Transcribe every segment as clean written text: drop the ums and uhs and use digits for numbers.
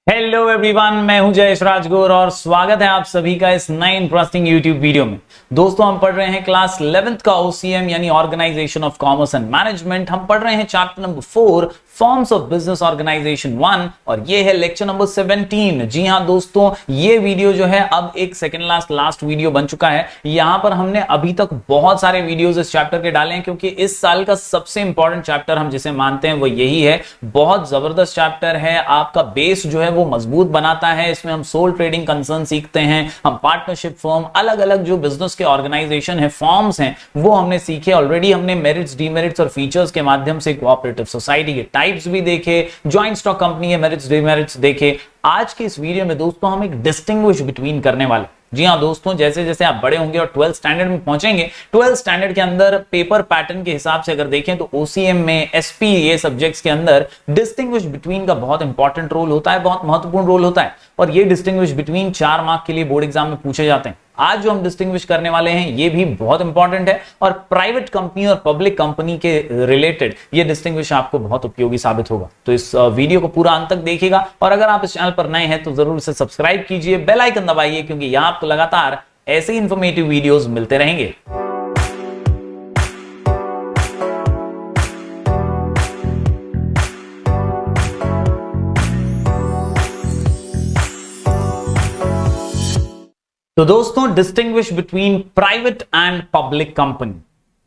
Hello everyone, मैं हूं जयेश राजगुर और स्वागत है आप सभी का इस नए इंटरेस्टिंग यूट्यूब वीडियो में। दोस्तों, हम पढ़ रहे हैं क्लास 11th का ओसीएम यानी organisation of commerce and management. हम पढ़ रहे हैं chapter number 4 forms of business organisation 1 और ये है लेक्चर नंबर 17। जी हां दोस्तों, ये वीडियो जो है अब एक सेकंड लास्ट वीडियो बन चुका है। यहां पर हमने अभी तक बहुत सारे वीडियोस इस चैप्टर के डाले हैं क्योंकि इस साल का सबसे इंपॉर्टेंट चैप्टर हम जिसे मानते हैं वो यही है। बहुत जबरदस्त चैप्टर है, आपका बेस जो है वो मजबूत बनाता है। इसमें हम सोल ट्रेडिंग कंसर्न सीखते हैं, हम पार्टनरशिप फर्म, अलग अलग जो बिजनेस के ऑर्गेनाइजेशन है, फॉर्म्स हैं, वो हमने सीखे ऑलरेडी। हमने मेरिट्स, डीमेरिट्स और फीचर्स के माध्यम से कोऑपरेटिव सोसाइटी के टाइप्स भी देखे, ज्वाइंट स्टॉक कंपनी के मेरिट्स डीमेरिट्स देखे। आज के इस वीडियो में दोस्तों हम एक डिस्टिंग्विश बिटवीन करने वाले। जी हाँ दोस्तों, जैसे जैसे आप बड़े होंगे और 12th स्टैंडर्ड में पहुंचेंगे, 12th स्टैंडर्ड के अंदर पेपर पैटर्न के हिसाब से अगर देखें तो ओसीएम में, एसपी, ये सब्जेक्ट्स के अंदर डिस्टिंग्विश बिटवीन का बहुत इंपॉर्टेंट रोल होता है, बहुत महत्वपूर्ण रोल होता है। और ये डिस्टिंग्विश बिटवीन 4 मार्क के लिए बोर्ड एग्जाम में पूछे जाते हैं। आज जो हम डिस्टिंग्विश करने वाले हैं ये भी बहुत इंपॉर्टेंट है और प्राइवेट कंपनी और पब्लिक कंपनी के रिलेटेड ये डिस्टिंग्विश आपको बहुत उपयोगी साबित होगा। तो इस वीडियो को पूरा अंत तक देखिएगा और अगर आप इस चैनल पर नए हैं तो जरूर इसे सब्सक्राइब कीजिए, बेल आइकन दबाइए, क्योंकि यहां आपको लगातार ऐसे ही इंफॉर्मेटिव वीडियोस मिलते रहेंगे। तो दोस्तों, distinguish between private and public company,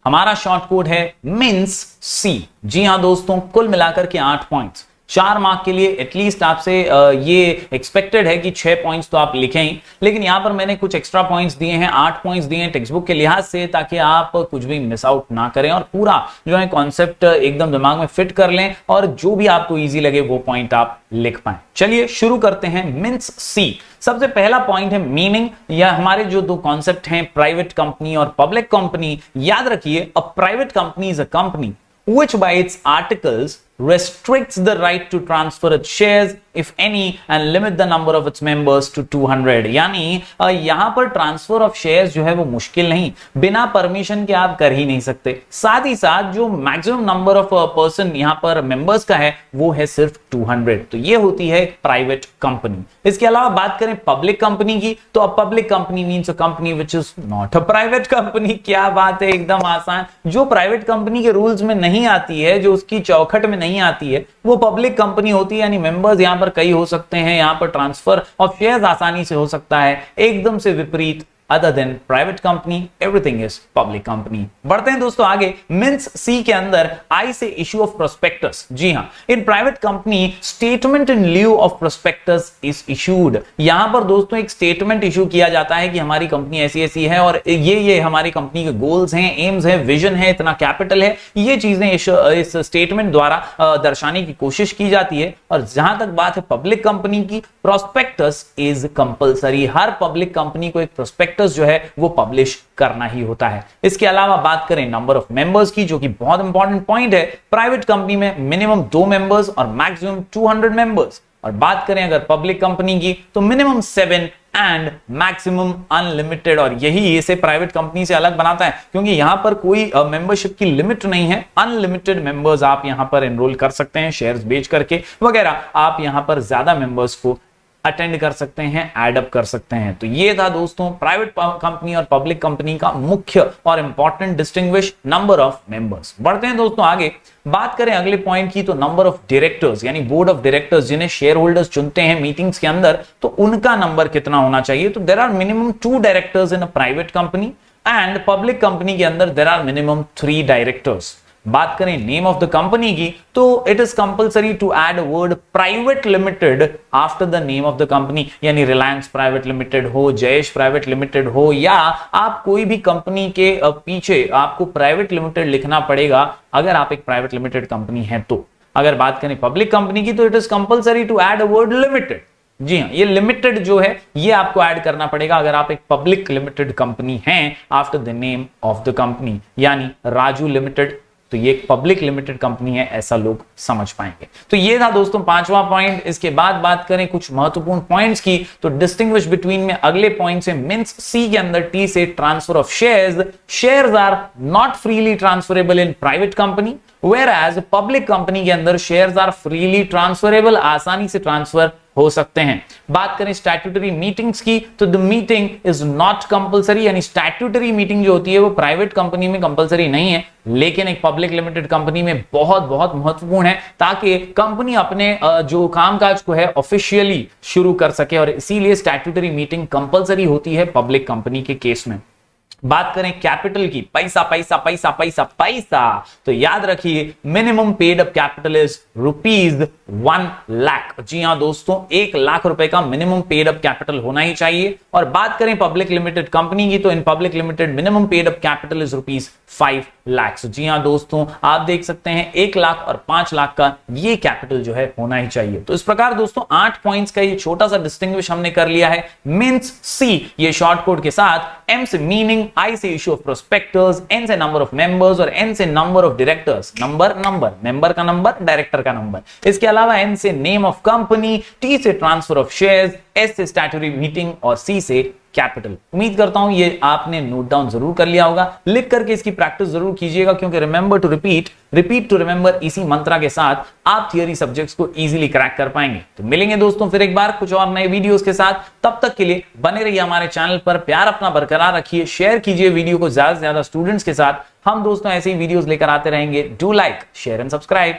हमारा शॉर्ट कोड है मिन्स सी। जी हां दोस्तों, कुल मिलाकर के 8 पॉइंट्स, 4 मार्क के लिए एटलीस्ट आपसे ये एक्सपेक्टेड है कि 6 पॉइंट्स तो आप लिखें ही, लेकिन यहां पर मैंने कुछ एक्स्ट्रा पॉइंट्स दिए हैं, 8 पॉइंट्स दिए हैं टेक्स्ट बुक के लिहाज से, ताकि आप कुछ भी मिस आउट ना करें और पूरा जो है कॉन्सेप्ट एकदम दिमाग में फिट कर लें और जो भी आपको इजी लगे वो पॉइंट आप लिख पाएं। चलिए शुरू करते हैं। मिन्स सी, सबसे पहला पॉइंट है मीनिंग, या हमारे जो 2 कॉन्सेप्ट हैं प्राइवेट कंपनी और पब्लिक कंपनी। याद रखिए, अ private company is a company which by its articles restricts the right to transfer its shares if any and limit the number of its members to 200। यानी यहां पर transfer of shares जो है वो मुश्किल नहीं, बिना परमिशन के आप कर ही नहीं सकते। साथ ही साथ जो मैक्सिमम नंबर ऑफ पर्सन यहां पर मेंबर्स का है वो है सिर्फ 200। तो ये होती है प्राइवेट कंपनी। इसके अलावा बात करें पब्लिक कंपनी की, तो अब public company means a company which is not a private company. क्या बात है, एकदम आसान। जो प्राइवेट कंपनी के रूल्स में नहीं आती है, जो उसकी चौखट में नहीं आती है, वो पब्लिक कंपनी होती है। यानी मेंबर्स यहां पर कई हो सकते हैं, यहां पर ट्रांसफर ऑफ शेयर्स आसानी से हो सकता है। एकदम से विपरीत, other than private company, everything is public company। बढ़ते हैं दोस्तों आगे। मिन्स सी के अंदर आई से इश्यू ऑफ प्रोस्पेक्टस। जी हां, in private company statement in lieu of prospectus is issued. यहां पर दोस्तों एक स्टेटमेंट इशू किया जाता है कि हमारी कंपनी ऐसी ऐसी है और ये हमारी कंपनी के गोल्स हैं, एम्स हैं, विजन है, इतना कैपिटल है, ये चीजें इस स्टेटमेंट द्वारा दर्शाने की कोशिश की जाती है। और जहां तक बात है पब्लिक कंपनी की, prospectus is compulsory. Her public company को एक प्रोस्पेक्टस जो है वो पब्लिश करना ही होता है। इसके अलावा बात करें नंबर ऑफ मेंबर्स की, जो कि बहुत इंपॉर्टेंट पॉइंट है। प्राइवेट कंपनी में मिनिमम 2 मेंबर्स और मैक्सिमम 200 मेंबर्स। और बात करें अगर पब्लिक कंपनी की, तो मिनिमम 7 एंड मैक्सिमम अनलिमिटेड। और यही इसे प्राइवेट कंपनी से अलग बनाता है, क्योंकि यहां पर कोई मेंबरशिप की लिमिट नहीं है। अनलिमिटेड मेंबर्स आप यहां पर एनरोल कर सकते हैं, शेयर्स बेच करके वगैरह। आप यहां पर ज्यादा मेंबर्स को अटेंड कर सकते हैं, एड अप कर सकते हैं। तो ये था दोस्तों प्राइवेट कंपनी और पब्लिक कंपनी का मुख्य और important distinguish, number of members. बढ़ते हैं दोस्तों आगे, बात करें अगले पॉइंट की, तो नंबर ऑफ डायरेक्टर्स यानी बोर्ड ऑफ डायरेक्टर्स, जिन्हें शेयर होल्डर्स चुनते हैं मीटिंग्स के अंदर, तो उनका नंबर कितना होना चाहिए। तो there are minimum 2 directors in a private company and public company के अंदर देयर आर मिनिमम 3 डायरेक्टर्स। बात करें नेम ऑफ द कंपनी की, तो it is compulsory to add a word private limited after the name of the company. यानी Reliance private limited हो, Jayesh private limited हो, या आप कोई भी कंपनी के पीछे आपको प्राइवेट लिमिटेड लिखना पड़ेगा अगर आप एक प्राइवेट लिमिटेड कंपनी है तो। अगर बात करें पब्लिक कंपनी की, तो it is compulsory to add a word limited. जी हाँ, ये लिमिटेड जो है ये आपको ऐड करना पड़ेगा अगर आप एक पब्लिक लिमिटेड कंपनी हैं after the name of the company. यानी राजू लिमिटेड, तो ये एक पब्लिक लिमिटेड कंपनी है, ऐसा लोग समझ पाएंगे। तो ये था दोस्तों 5वां पॉइंट। इसके बाद बात करें कुछ महत्वपूर्ण पॉइंट्स की, तो डिस्टिंग्विश बिटवीन में अगले पॉइंट से मिन्स सी के अंदर टी से transfer of shares. Shares are not freely transferable in private company whereas public company के अंदर शेयर्स आर फ्रीली ट्रांसफरेबल, आसानी से ट्रांसफर हो सकते हैं। बात करें स्टैट्यूटरी मीटिंग्स की, तो the meeting is not compulsory, यानी स्टैट्यूटरी मीटिंग जो होती है वो प्राइवेट कंपनी में कंपलसरी नहीं है, लेकिन एक पब्लिक लिमिटेड कंपनी में बहुत बहुत महत्वपूर्ण है, ताकि कंपनी अपने जो कामकाज को है ऑफिशियली शुरू कर सके, और इसीलिए स्टैट्यूटरी मीटिंग कंपलसरी होती है पब्लिक कंपनी के केस में। बात करें कैपिटल की, पैसा पैसा पैसा पैसा पैसा, तो याद रखिए minimum paid up capital is ₹1 lakh. जी हां दोस्तों, 1 लाख रुपए का मिनिमम पेड अप कैपिटल होना ही चाहिए। और बात करें पब्लिक लिमिटेड कंपनी की, तो in public limited minimum paid up capital is ₹5 lakh. जी हां दोस्तों, आप देख सकते हैं 1 लाख और 5 लाख का ये कैपिटल जो है होना ही चाहिए। तो इस प्रकार दोस्तों 8 पॉइंट्स का ये छोटा सा डिस्टिंग्विश हमने कर लिया है। मीन्स सी ये शॉर्ट कोड के साथ, एम से मीनिंग, आई से इशू ऑफ प्रोस्पेक्टर्स, एन से नंबर ऑफ मेंबर्स और एन से number of directors, number member का नंबर, डायरेक्टर का नंबर। इसके अलावा एन से नेम ऑफ कंपनी, टी से ट्रांसफर ऑफ शेयर्स, एस से स्टैट्यूटरी मीटिंग और सी से कैपिटल। उम्मीद करता हूं ये आपने नोट डाउन जरूर कर लिया होगा। लिख करके इसकी प्रैक्टिस जरूर कीजिएगा, क्योंकि remember to repeat, repeat to remember, इसी मंत्रा के साथ आप थियरी सब्जेक्ट्स को इजीली क्रैक कर पाएंगे। तो मिलेंगे दोस्तों फिर एक बार कुछ और नए वीडियोस के साथ। तब तक के लिए बने रहिए हमारे चैनल पर, प्यार अपना बरकरार रखिए, शेयर कीजिए वीडियो को ज्यादा से ज्यादा स्टूडेंट्स के साथ। हम दोस्तों ऐसे ही वीडियोस लेकर आते रहेंगे। Do like, share and subscribe.